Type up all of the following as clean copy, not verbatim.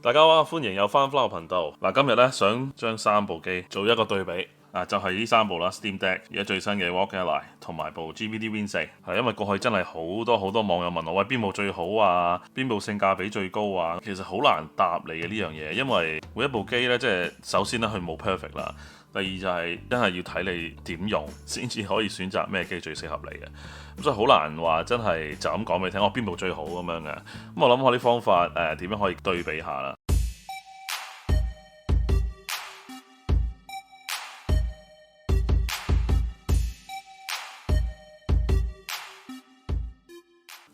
大家好，歡迎又翻返我頻道。嗱，今日咧想將三部機做一個對比，就係呢三部啦 ，Steam Deck 而家最新嘅 Walk Ally 同埋部 GPD Win4。係因為過去真係好多網友問我，喂，邊部最好啊？邊部性價比最高啊？其實好難答你嘅呢樣嘢，因為每一部機咧，即係首先咧佢冇 perfect 啦。第二就係真係要睇你點用，先至可以選擇咩機最適合你嘅。咁所以好難話真係就咁講俾你聽，我邊部最好咁樣嘅。咁我諗下啲方法點樣可以對比下啦。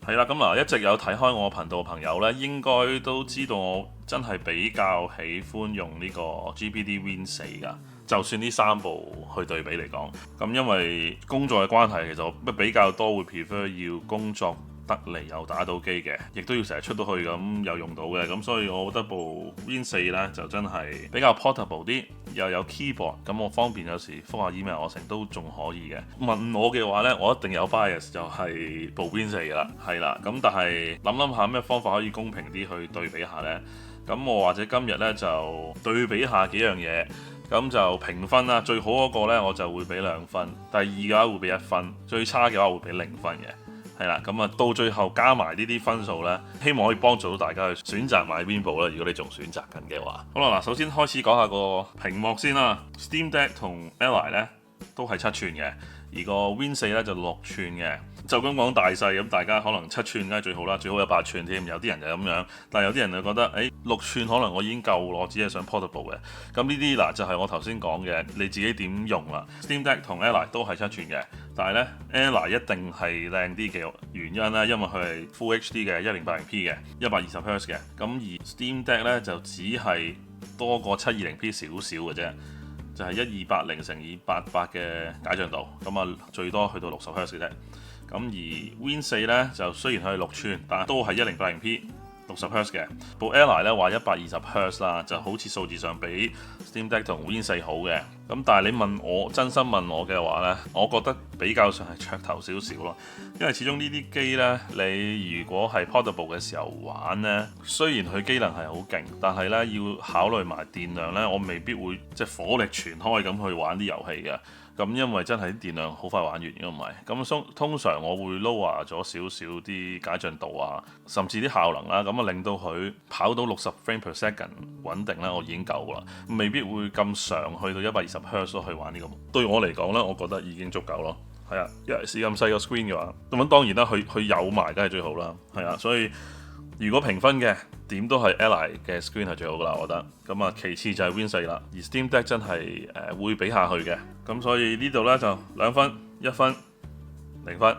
係啦，咁嗱，一直有睇開我頻道嘅朋友呢，應該都知道我真係比較喜歡用呢個 GPD Win4噶。就算呢三部去對比嚟講，咁因為工作嘅關係，其實我比較多會 prefer 要工作得嚟又打到機嘅，亦都要成日出到去咁又用到嘅，咁所以我覺得部 Win4呢就真係比較 portable 啲，又有 keyboard，咁我方便有時覆下 email 我成都仲可以嘅。問我嘅話呢，我一定有 bias 就係部 Win4 啦，係啦，咁但係諗下咩方法可以公平啲去對比下呢？咁我或者今日呢就對比下幾樣嘢。咁就評分啦，最好嗰個呢，我就會俾2分，第二嘅話會俾1分，最差嘅話會俾0分嘅，係啦。咁啊到最後加埋呢啲分數呢，希望可以幫助到大家去選擇買邊部啦。如果你仲選擇緊嘅話，好啦，嗱，首先開始講下個屏幕先啦。Steam Deck 同 Ally 呢都係7寸嘅，而個 Win4 呢就6寸嘅。就咁講大細，咁大家可能7寸梗係最好啦，最好有8寸添。有啲人就咁樣，但係有啲人就覺得，6寸可能我已經夠咯，我只係想 portable 嘅。咁呢啲嗱就係我頭先講嘅，你自己點用啦。Steam Deck 同 Ally 都係7寸嘅，但係呢 Ally 一定係靚啲嘅原因啦，因為佢係 Full HD 嘅 1080p 嘅120Hz 嘅。咁而 Steam Deck 呢，就只係多過 720p 少少嘅啫。就係1280×800嘅解像度，咁啊最多去到60Hz 嘅啫。咁而 Win4 咧就雖然佢係6寸，但係都係 1080p 60Hz 嘅。部 Ally 咧話 120Hz 啦，就好似數字上比 Steam Deck 同 Win4 好嘅。咁但係你問我真心問我嘅話呢，我覺得比較上係噱頭少少咯。因為始終呢啲機呢，你如果係 portable 嘅時候玩呢，雖然佢機能係好勁，但係呢要考慮埋電量呢，我未必會即係火力全開咁去玩啲遊戲嘅。咁因為真係啲電量好快玩完，如果唔係，咁通常我會 lower 咗少少啲解像度啊，甚至啲效能啦，咁啊令到佢跑到60 frame per second 穩定啦，我已經夠啦，未必會咁長去到120Hz去玩呢個。對我嚟講呢，我覺得已經足夠咯。係啊，尤其是咁細個 screen 嘅話，咁當然啦，佢有埋梗係最好啦。係啊，所以如果評分嘅點都係 Ally 嘅 screen 係最好噶啦，我覺得。咁啊，其次就係 Win4 啦，而 Steam Deck 真係會比下去嘅。咁所以呢度呢，就2分、1分、0分。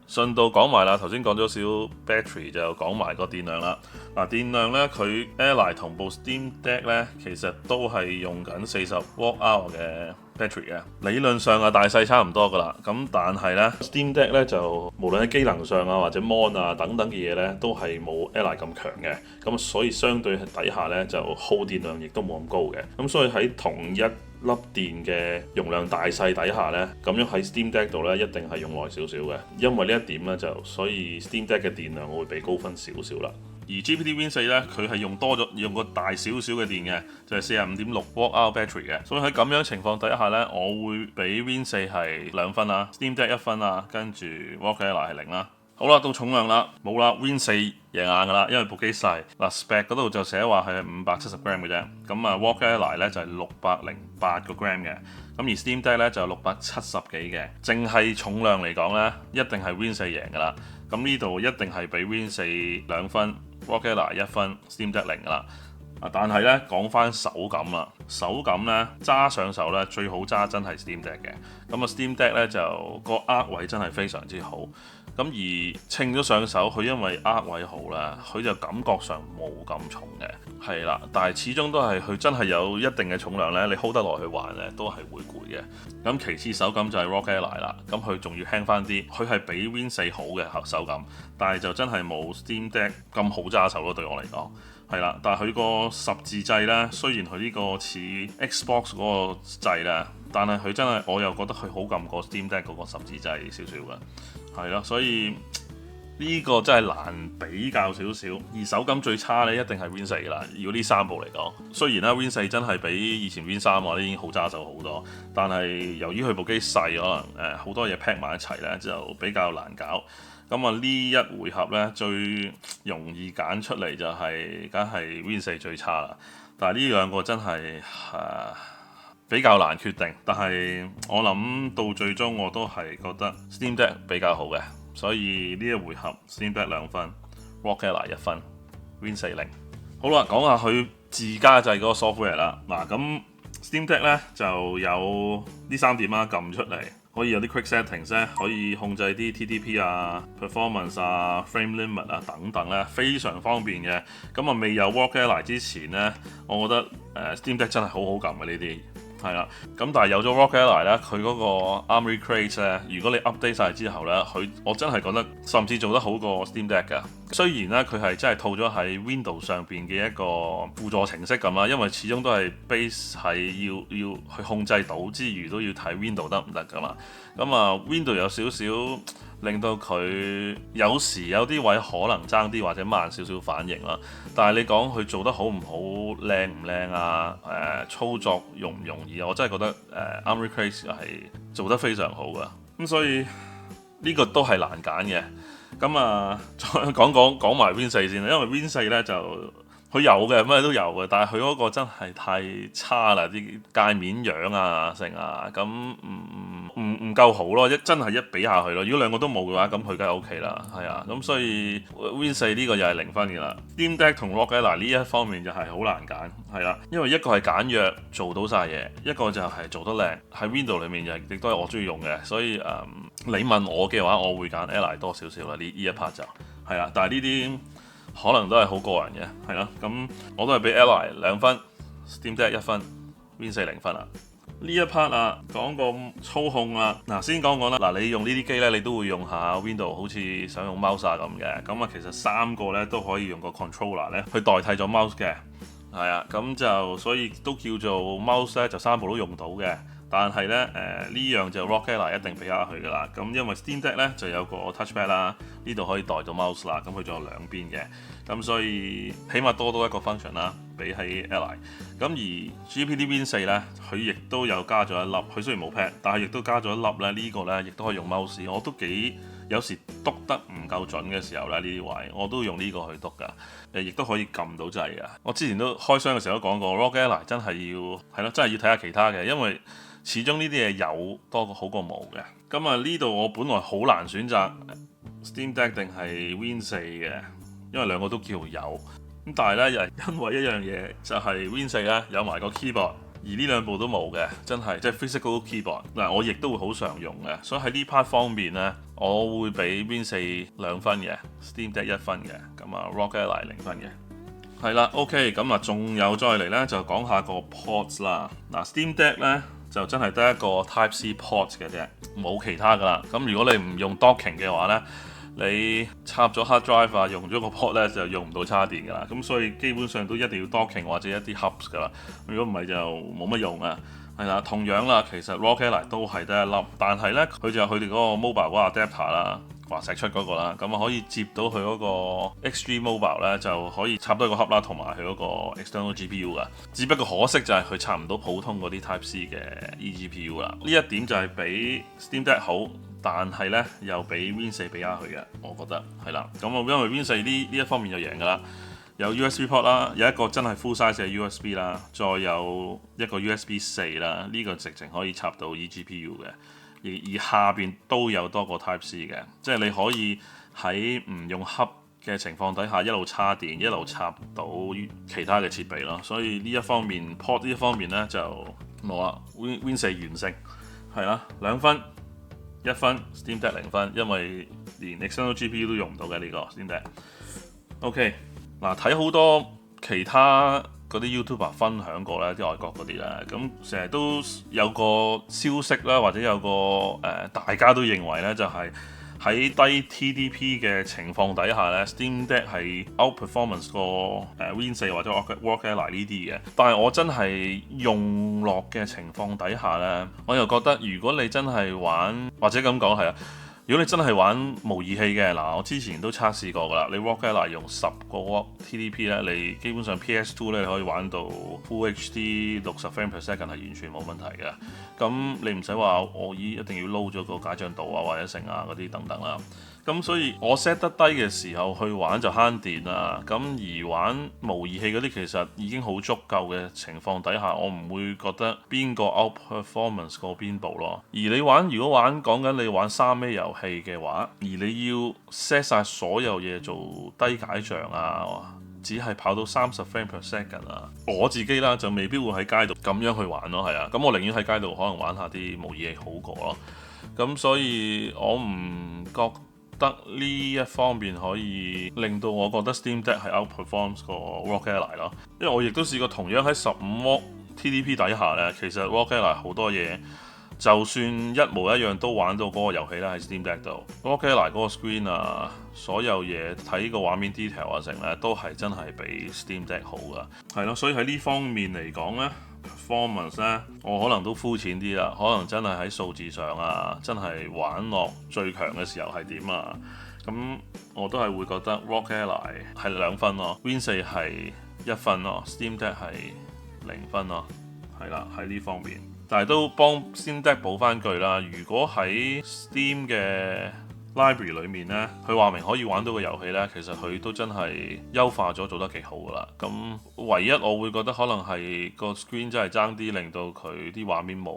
順道講埋啦，頭先講咗少 battery 就講埋個電量啦。嗱，電量呢，佢 Ally 同部 Steam Deck 呢，其實都係用緊40 Wh嘅 battery 嘅，理論上啊大細差唔多噶啦。咁但係呢 Steam Deck 呢，就無論喺機能上啊或者 mon 啊等等嘅嘢呢，都係冇 Ally 咁強嘅。咁所以相對底下呢，就耗電量亦都冇咁高嘅。咁所以喺同一粒電嘅容量大細底下呢，咁樣喺 Steam Deck 度呢，一定係用耐少少嘅，因為呢一點呢，就所以 Steam Deck 嘅電量我會俾高分少少啦。而 GPD Win4 呢，佢係用個大少少嘅電嘅，就係45.6 Wh battery 嘅，所以喺咁樣情況底下呢，我會俾 Win4 係2分啦，Steam Deck 1分啦，跟住 Walk Ally 係0啦。好啦，到重量啦，冇啦 Win4 贏硬噶啦，因為部機細。嗱 spec 嗰度就寫話係570 gram 嘅啫，咁啊 Walk Ally 咧就係608個 gram 嘅，咁而 Steam Deck 咧就670幾嘅，淨係重量嚟講咧，一定係 Win4 贏噶啦。咁呢度一定係俾 Win4 2分，Walk Ally 1分，Steam Deck 0噶啦。但係咧講翻手感啦，手感咧揸上手咧最好揸真係 Steam Deck 嘅。咁啊 Steam Deck 咧就個握位真係非常之好。咁而稱咗上手，佢因為握位好啦，佢就感覺上冇咁重嘅，係啦。但係始終都係佢真係有一定嘅重量咧，你 hold 得落去玩咧都係會攰嘅。咁其次手感就係 Walk Ally 啦，咁佢仲要輕翻啲，佢係比 Win4 好嘅手感，但係就真係冇 Steam Deck 咁好揸手咯，對我嚟講。係啦，但係佢個十字掣咧，雖然佢呢個似 Xbox 嗰個掣啦，但係佢真係我又覺得佢好撳過 Steam Deck 嗰個十字掣少少嘅，係咯，所以呢個真係難比較少少，而手感最差呢，一定係 Win 四啦。如果呢三部嚟講，雖然啦 Win 四真係比以前 Win 三我已經好揸手好多，但係由於佢部機細，可能好多嘢 pack 埋一齊呢，就比較難搞。咁啊呢一回合呢，最容易揀出嚟就係梗係 Win 四最差啦。但係呢兩個真係比較難決定。但係我諗到最終我都係覺得 Steam Deck 比較好嘅。所以呢一回合 Steam Deck 2分 ROG Ally 1分 Win 40。好啦，講下佢自家製嗰個 software 啦。嗱，咁 Steam Deck 咧就有呢3點啦，撳出嚟可以有啲 quick settings 咧，可以控制啲 TDP 啊、performance 啊、frame limit 啊等等咧，非常方便嘅。咁啊未有 ROG Ally 之前咧，我覺得Steam Deck 真係好好撳嘅呢啲。係啦，咁但係有咗 ROG Ally 咧，佢嗰個 Armoury Crate 咧，如果你 update 晒之後咧，我真係覺得甚至做得好過 Steam Deck 㗎。雖然咧佢係真係套咗喺 Windows 上邊嘅一個輔助程式咁啦，因為始終都係 base 係要去控制到之餘，都要睇 Windows 得唔得㗎嘛。咁啊 Windows 有少少令到佢有時有啲位可能爭啲或者慢少少反應啦。但係你講佢做得好唔好、靚唔靚啊？操作容唔容易啊？我真係覺得Armoury Crate 係做得非常好㗎。咁所以呢個都係難揀嘅。咁啊，再講埋 Win 四先，因為 Win 四咧就佢有嘅，乜都有嘅，但係佢嗰個真係太差啦，啲界面樣啊成啊，咁唔夠好咯，真係一比下去咯。如果兩個都冇嘅話，咁佢梗係 OK 啦，係啊，咁所以 Win 四呢個又係0分嘅啦。Steam Deck 同 ROG Ally 呢一方面就係好難揀，係啦，因為一個係簡約做到晒嘢，一個就係做得靚，喺 Windows 裏面亦都係我中意用嘅，所以你問我嘅話，我會揀 Ally 多少少啦，呢一 part 就係啦，但係呢啲可能都係好個人嘅，係咯，咁我都係俾 Ally 2分 ，Steam Deck 1分 ，Win 四0分啦。呢一 part 啊，講個操控啊，嗱先講啦，嗱你用呢啲機咧，你都會用下 Windows，好似想用 mouse 咁嘅，咁啊其實3個咧都可以用個 controller 咧去代替咗 mouse 嘅，係啊，咁就所以都叫做 mouse 咧就3部都用到嘅。但係咧，呢樣就 ROG Ally 一定比下去㗎啦。咁因為 Steam Deck 咧就有個 touchpad 啦，呢度可以代到 mouse 啦。咁佢仲有兩邊嘅，咁所以起碼多一個 function 啦，比起 Ally。咁而 GPD Win 四咧，佢亦都有加咗一粒。佢雖然冇 pad，但係亦都加咗一粒咧。呢個咧亦都可以用 mouse。我都有時篤得唔夠準嘅時候咧，呢啲位我都用呢個去篤㗎。亦都可以撳到掣㗎。我之前都開箱嘅時候都講過，ROG Ally 真係要係咯，真係要睇下其他嘅，因為始終呢啲嘢有多過好過冇嘅。咁啊呢度我本來好難選擇 Steam Deck 定係 Win 四嘅，因為兩個都叫有。咁但係咧又係因為一樣嘢，就係 Win 四咧有埋個 keyboard，而呢兩部都冇嘅，真係即係 physical keyboard。嗱我亦都會好常用嘅，所以喺呢 part 方面咧，我會俾 Win 四2分嘅 ，Steam Deck 1分嘅，咁啊 ROG Ally 0分嘅。係啦 ，OK， 咁啊仲有再嚟咧就講下個 ports 啦。嗱 Steam Deck 咧就真係得一個 Type C port 嘅啫，冇其他噶啦。咁如果你唔用 docking 嘅話咧，你插咗 hard drive 啊，用咗個 port 咧就用唔到叉電噶啦。咁所以基本上都一定要 docking 或者一啲 hubs 噶啦。如果唔係就冇乜用啊。係啦，同樣啦，其實 ROG Ally 都係得一粒，但係咧佢就有佢哋嗰個 mobile 嗰個 adapter 啦。華碩出嗰個啦，咁啊可以接到佢嗰個 Extreme Mobile 咧，就可以插多一個盒啦，同埋佢嗰個 external GPU 噶。只不過可惜就係佢插唔到普通嗰啲 Type C 嘅 eGPU 啦。呢一點就係比 Steam Deck 好，但係咧又比 Win 四比下去嘅，我覺得係啦。咁我因為 Win 四呢一方面就贏噶啦，有 USB port 啦，有一個真係 full size 嘅 USB 啦，再有一個 USB 4啦，呢個直情可以插到 eGPU 嘅。而下邊都有多個 Type C 嘅，即係你可以喺唔用盒嘅情況底下一路插電一路插到其他嘅設備咯。所以呢一方面 port 呢一方面咧就冇啊 Win 四完勝係啦，2分1分 Steam Deck 0分，因為連 external GPU 都用唔到嘅呢個 Steam Deck。OK 嗱，睇好多其他嗰啲 YouTuber 分享過咧，啲外國嗰啲咧，咁成日都有個消息啦，或者有個大家都認為咧，就係喺低 TDP 嘅情況底下咧，Steam Deck 係 outperformance 個Win 四或者 ROG Ally 呢啲嘅。但係我真係用落嘅情況底下咧，我又覺得如果你真係玩或者咁講係啊。如果你真係玩模擬器嘅，嗱，我之前都測試過㗎啦。你 Rock Ally 用10個 TDP 咧，你基本上 PS2 咧可以玩到 Full HD 60 frame per second 係完全冇問題嘅。咁你唔使話我一定要撈咗個解像度啊或者成啊嗰啲等等啦。咁所以我 set 得低嘅時候去玩就慳電啦。咁而玩模擬器嗰啲其實已經好足夠嘅情況底下，我唔會覺得邊個 outperformance 過邊部咯。而你如果講緊你玩3A 遊戲嘅話，而你要 set 晒所有嘢做低解像啊，只係跑到30 frame per second 啊，我自己啦就未必會喺街度咁樣去玩咯，係啊。咁我寧願喺街度可能玩下啲模擬器好過咯。咁所以我唔覺得呢一方面可以令到我覺得 Steam Deck 係 outperforms 個 Rock Ally 咯，因為我亦都試過同樣喺15W TDP 底下呢，其實 Rock Ally 好多嘢就算一模一樣都玩到嗰個遊戲咧喺 Steam Deck 度。Rock Ally 嗰個 screen 啊，所有嘢睇個畫面 detail 啊成咧都係真係比 Steam Deck 好噶，係咯，所以喺呢方面嚟講呢 performance 咧，我可能都膚淺啲啦，可能真係喺數字上啊，真係玩落最強嘅時候係點啊？咁我都係會覺得 Rock Ally 係2分咯，Win 4係1分咯，Steam Deck 係0分咯，係啦，喺呢方面，但係都幫 Steam Deck 補翻句啦。如果喺 Steam 嘅 library 裏面呢，佢話明可以玩到個遊戲呢，其實佢都真係優化咗，做得幾好噶啦。咁唯一我會覺得可能係個 screen 真係爭啲，令到佢啲畫面冇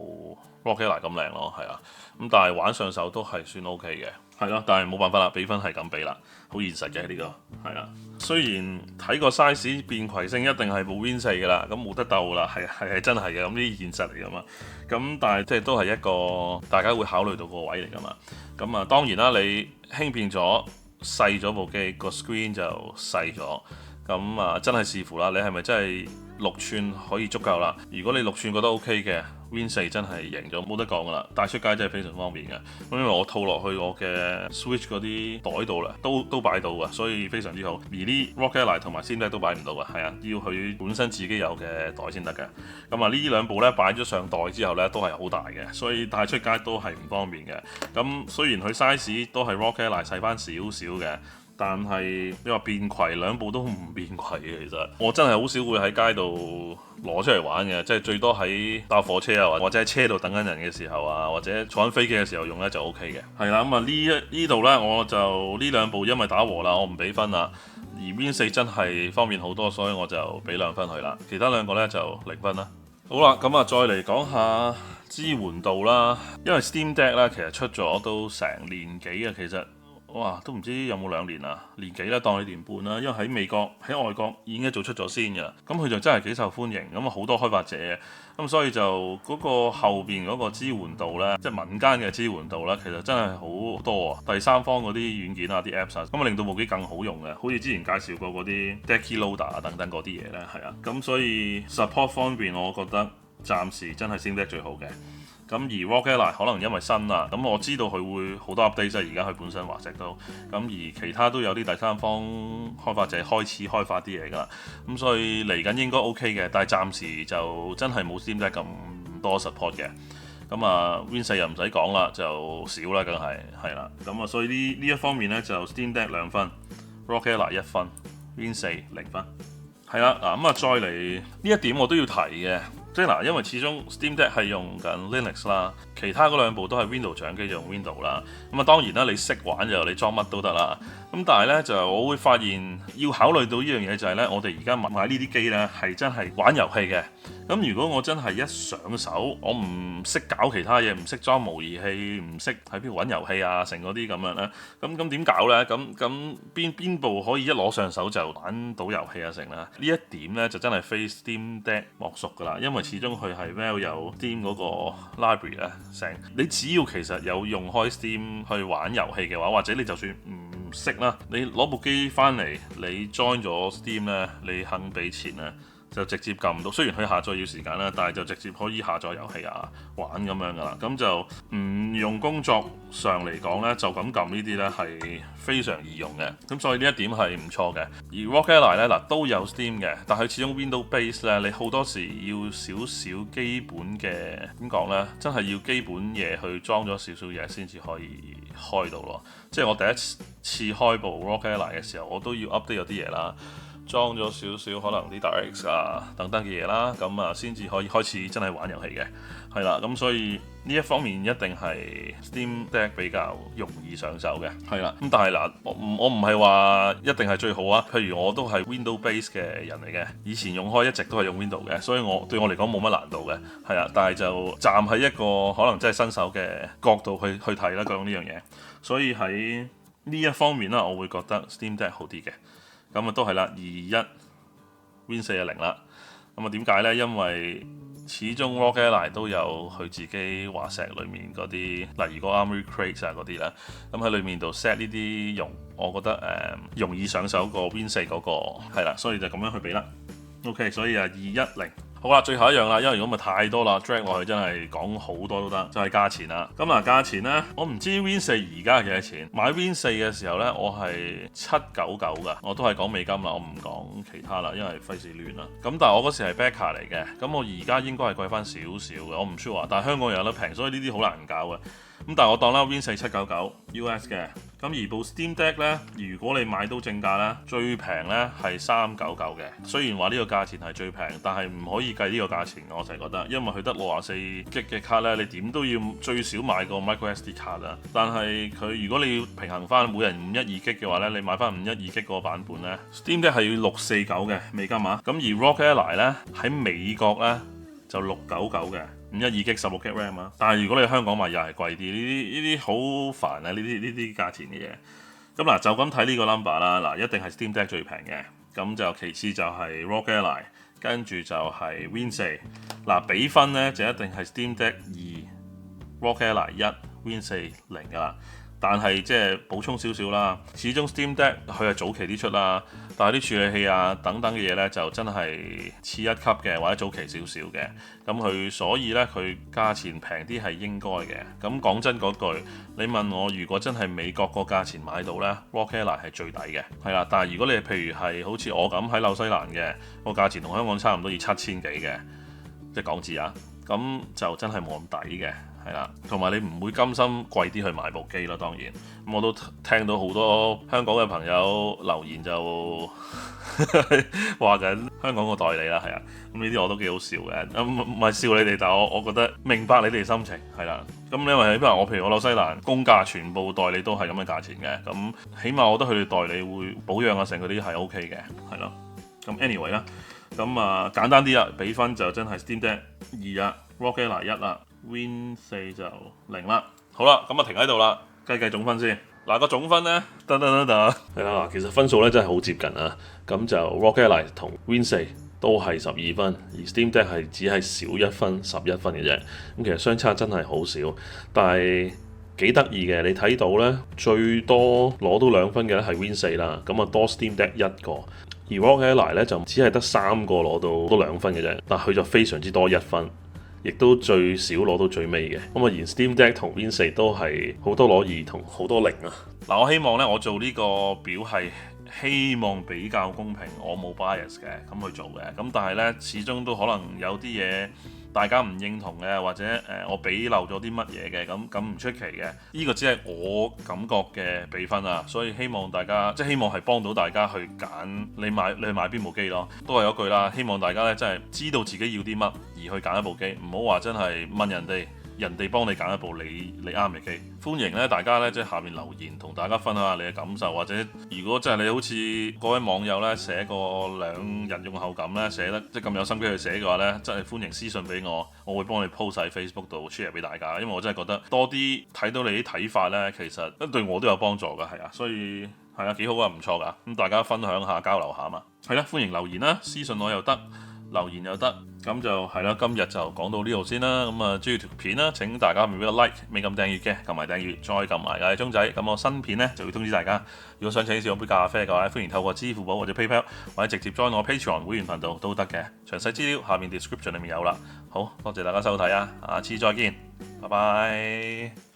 Rock Ally 咁靚咯，係啊。咁但係玩上手都係算 OK 嘅，係咯。但係冇辦法啦，比分係咁比啦，好現實嘅呢個，係啊。雖然睇個 size 便攜性一定係部 Win 4噶啦，咁冇得鬥啦，係真係嘅。咁呢啲現實嚟噶嘛。咁但係即係都係一個大家會考慮到個位嚟噶嘛。咁啊，當然啦，你輕便咗細咗部機，個 screen 就細咗。咁啊，真係視乎啦，你係咪真係6寸可以足夠啦？如果你6寸覺得 OK 嘅 ，Win 4真係贏咗，冇得講噶啦，帶出街真係非常方便嘅。咁因為我套落去我嘅 Switch 嗰啲袋度啦，都擺到噶，所以非常之好。而呢 Rock Ally 同埋 Steam Deck 都擺唔到噶，係啊，要佢本身自己有嘅袋先得嘅。咁啊，呢兩部咧擺咗上袋之後咧，都係好大嘅，所以帶出街都係唔方便嘅。咁雖然佢 size 都係 Rock Ally 細翻少少嘅。但係你話便攜2部都唔便攜嘅，其實我真係好少會喺街度攞出嚟玩嘅，即係最多喺搭火車啊，或者喺車度等緊人嘅時候啊，或者坐緊飛機嘅時候用咧就 OK 嘅。係啦，咁啊呢度呢，我就呢2部因為打和啦，我唔俾分啦。而 Win 4真係方便好多，所以我就俾2分佢啦。其他2個呢，就0分啦。好啦，咁啊再嚟講下支援度啦，因為 Steam Deck 咧其實出咗都成年幾啊，其實。哇，都唔知有冇2年啦，年幾啦，當你年半啦，因為喺美國喺外國已經一早出咗先嘅，咁佢就真係幾受歡迎，咁啊好多開發者，咁所以就嗰個後邊嗰個支援度呢，即係民間嘅支援度呢，其實真係好多啊，第三方嗰啲軟件啊、啲 Apps 啊，咁啊令到部機更好用嘅，好似之前介紹過嗰啲 Decky Loader 啊等等嗰啲嘢呢，係啊，咁所以 support 方面我覺得暫時真係 Steam Deck最好嘅。咁而 Rock Ally 可能因為新啦，咁我知道佢會好多 update，即係而家佢本身華碩都，咁而其他都有啲第三方開發者開始開發啲嘢㗎啦，咁所以嚟緊應該 OK 嘅，但係暫時就真係冇 Steam Deck 咁多 support 嘅，咁啊 Win 4又唔使講啦，就少啦，梗係啦，咁啊所以呢一方面呢，就 Steam Deck 2分，Rock Ally 1分，Win 4 0分，係啦，嗱咁啊再嚟呢一點我都要提嘅。即係嗱，因為始終 Steam Deck 係用緊 Linux 啦，其他嗰2部都係 Windows 掌機就用 Windows 啦。咁啊當然啦，你識玩就你裝乜都得啦。咁但係呢，就我會發現要考慮到呢樣嘢就係呢：我哋而家買呢啲機呢係真係玩遊戲嘅。咁如果我真係一上手，我唔識搞其他嘢，唔識裝模擬器，唔識喺邊度揾遊戲啊，成嗰啲咁樣呢，咁點搞呢？咁邊部可以一攞上手就玩到遊戲啊成啦？呢一點呢，就真係非 Steam Deck 莫屬噶啦，因為始終佢係 Valve 有 Steam 嗰個 library 咧，你只要其實有用開 Steam 去玩遊戲嘅話，或者你就算唔識啦，你攞部機翻嚟，你 join 咗 Steam 咧，你肯俾錢咧，就直接撳唔到。雖然佢下載要時間啦，但係就直接可以下載遊戲啊玩咁樣噶啦。咁就唔用工作上嚟講呢，就咁撳呢啲呢係非常易用嘅。咁所以呢一點係唔錯嘅。而 Rogue Ally 呢，嗱都有 Steam 嘅，但係始終 Windows base 呢，你好多時要少少基本嘅點講呢，真係要基本嘢去裝咗少少嘢先至可以開到咯。即係我第一次開部 Rogue Ally 嘅時候，我都要 update 有啲嘢啦。裝咗少少可能啲 DirectX 啊等等嘅嘢啦，咁啊先至可以開始真係玩遊戲嘅，係啦，咁所以呢一方面一定係 Steam Deck 比較容易上手嘅，係啦，咁但係嗱，我唔係話一定係最好啊，譬如我都係 Windows base 嘅人嚟嘅，以前用開一直都係用 Windows 嘅，所以對我嚟講冇乜難度嘅，係啦，但係就站喺一個可能真係新手嘅角度去睇啦，講呢樣嘢，所以喺呢一方面啦，我會覺得 Steam Deck 好啲嘅。咁啊都係啦，21 Win 4嘅0啦。咁啊點解呢？因為始終 Rogue Ally 都有佢自己華碩裏面嗰啲，例如個 Armoury Crate 啊嗰啲啦。咁喺裏面度 set 呢啲用，我覺得容易上手過 Win 4嗰個係啦，所以就咁樣去比啦。OK， 所以啊210。好啦，最後一樣啦，因為如果咪太多啦 ，drag 落去真係講好多都得，就係價錢啦。咁嗱，價錢呢，我唔知 Win 4而家係幾多錢。買 Win 4嘅時候呢，我係799噶，我都係講美金啦，我唔講其他啦，因為費事亂啦。咁但係我嗰時係 Backer 嚟嘅，咁我而家應該係貴翻少少嘅，我唔 sure 啊。但係香港有得平，所以呢啲好難搞嘅。咁但係我當啦 Win 4 799 US 嘅，咁而部 Steam Deck 呢，如果你買到正價呢，最平呢係399嘅。雖然話呢個價錢係最平，但係唔可以計呢個價錢，我就係覺得，因為佢得64 G 嘅卡呢，你點都要最少買個 Micro SD 卡啦。但係佢如果你要平衡翻每人512 G 嘅話呢，你買翻512 G 嗰個版本呢，Steam Deck 係要649嘅美金啊。咁而 Rogue Ally 呢，喺美國呢就699嘅。512 G 16 G RAM 啊，但係如果你香港買又係貴啲，呢啲好煩啊！呢啲價錢嘅嘢，咁嗱就咁睇呢個 number 啦，嗱一定係 Steam Deck 最平嘅，咁就其次就係 Rogue Ally，跟住就係 Win 4，嗱比分呢就一定係 Steam Deck 2 Rogue Ally 1 Win 4 0噶啦。但係即係補充少少啦，始終 Steam Deck 佢係早期啲出啦，但係啲處理器啊等等嘅嘢呢，就真係次一級嘅或者早期少少嘅，咁佢所以呢，佢價錢平啲係應該嘅。咁講真嗰句，你問我如果真係美國個價錢買到呢 Rogue Ally 係最抵嘅，係啦。但係如果你譬如係好似我咁喺紐西蘭嘅個價錢同香港差唔多，要7000幾嘅，即係港紙啊，咁就真係冇咁抵嘅。係啦，同埋你唔會甘心貴啲去買部機咯，當然。咁我都聽到好多香港嘅朋友留言就話緊香港個代理啦，係啊。咁呢啲我都幾好笑嘅，唔係笑你哋，但係我覺得明白你哋心情，係啦。咁因為譬如我紐西蘭公價全部代理都係咁嘅價錢嘅，咁起碼我覺得佢哋代理會保養啊成嗰啲係 OK 嘅，係咯。咁 anyway 啦，咁啊簡單啲啦，比分就真係 Steam Deck 2啊 ，Rogue Ally 1啦。Win 4就0啦，好啦，咁啊停喺度啦，計總分先。嗱個總分呢，係啦，其實分數咧真係好接近啊。咁就 Rogue Ally 同 Win 4都係12分，而 Steam Deck 係只係少1分11分嘅啫。咁其實相差真係好少，但係幾得意嘅。你睇到呢，最多攞到2分嘅咧係 Win 4啦，咁啊多 Steam Deck 1個，而 Rogue Ally 咧就只係得3個攞到2分嘅啫，但佢就非常之多1分。亦都最少攞到最尾嘅，咁啊而 Steam Deck 同 Win 4都係好多攞2同好多0啊！嗱，我希望呢，我做呢個表係希望比較公平，我冇 bias 嘅咁去做嘅，咁但係呢，始終都可能有啲嘢大家唔認同嘅，或者我俾漏咗啲乜嘢嘅，咁唔出奇嘅。呢個只係我感覺嘅比分啊，所以希望大家希望係幫到大家去揀你去買邊部機咯。都係嗰句啦，希望大家呢真係知道自己要啲乜而去揀一部機，唔好話真係問人哋幫你揀一部你啱嘅機。歡迎咧大家咧即係下面留言同大家分享下你嘅感受，或者如果真係你好似嗰位網友咧寫個2人用後感咧寫得即係咁有心機去寫嘅話咧，真係歡迎私信俾我，我會幫你 post 喺 Facebook 度 share 俾大家，因為我真係覺得多啲睇到你啲睇法咧，其實對我都有幫助㗎，係啊，所以係啊幾好啊，唔錯㗎，咁大家分享下交流下嘛，係啦，歡迎留言啦，私信我又得。留言又得。咁就係啦，今日就講到呢度先啦。咁啊，中意條片啦，請大家俾個 like，未撳訂閱嘅撳埋訂閱，再撳埋個鐘仔。咁我新片呢就會通知大家。如果想請試我杯咖啡嘅話，歡迎透過支付寶或者 PayPal 或者直接 join 我 Patreon 會員頻道都得嘅。詳細資料下面 description 裏面有啦。好多謝大家收睇啊，下次再見，拜拜。